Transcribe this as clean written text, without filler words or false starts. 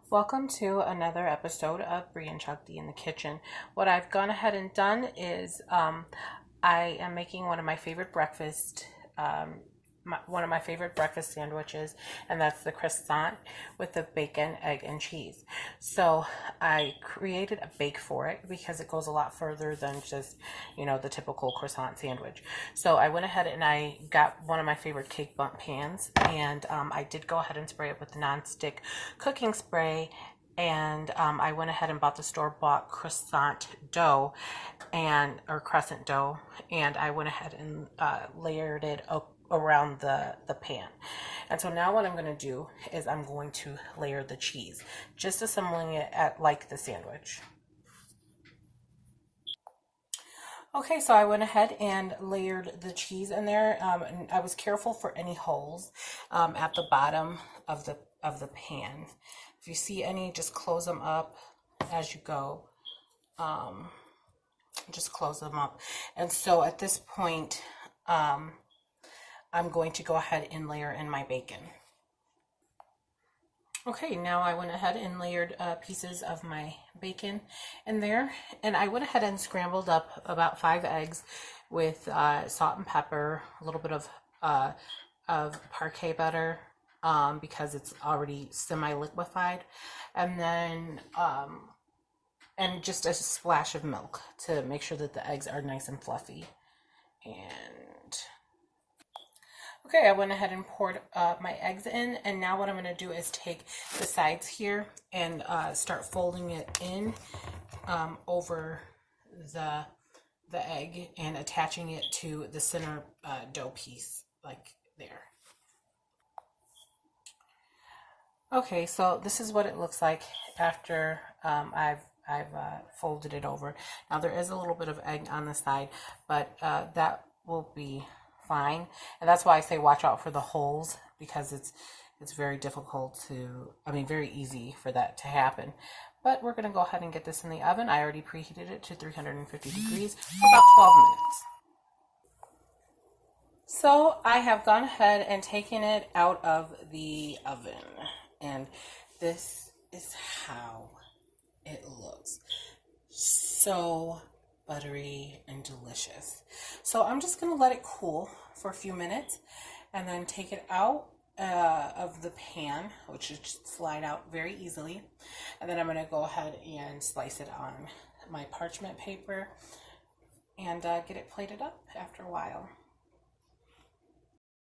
Welcome to another episode of Brie and Chuck D in the kitchen. What I've gone ahead and done is I am making one of my favorite breakfast sandwiches, and that's the croissant with the bacon, egg, and cheese. So I created a bake for it because it goes a lot further than just, the typical croissant sandwich. So I went ahead and I got one of my favorite cake bundt pans, and I did go ahead and spray it with the non-stick cooking spray. And I went ahead and bought the store-bought croissant dough or crescent dough, and I went ahead and layered it up around the pan. And so now what I'm going to do is I'm going to layer the cheese, just assembling it like the sandwich. Okay, so I went ahead and layered the cheese in there, and I was careful for any holes at the bottom of the pan. If you see any, just close them up as you go. Just close them up. And so at this point, I'm going to go ahead and layer in my bacon. Okay, now I went ahead and layered pieces of my bacon in there, and I went ahead and scrambled up about 5 eggs with salt and pepper, a little bit of parquet butter because it's already semi-liquefied, and then and just a splash of milk to make sure that the eggs are nice and fluffy. And okay, I went ahead and poured my eggs in, and now what I'm going to do is take the sides here and start folding it in over the egg and attaching it to the center dough piece, like there. Okay, so this is what it looks like after I've folded it over. Now there is a little bit of egg on the side, but that will be fine, and that's why I say watch out for the holes, because it's very difficult very easy for that to happen. But we're going to go ahead and get this in the oven. I already preheated it to 350 degrees for about 12 minutes. So I have gone ahead and taken it out of the oven, and this is how it looks. So buttery and delicious. So I'm just going to let it cool for a few minutes and then take it out of the pan, which should slide out very easily. And then I'm going to go ahead and slice it on my parchment paper and get it plated up after a while.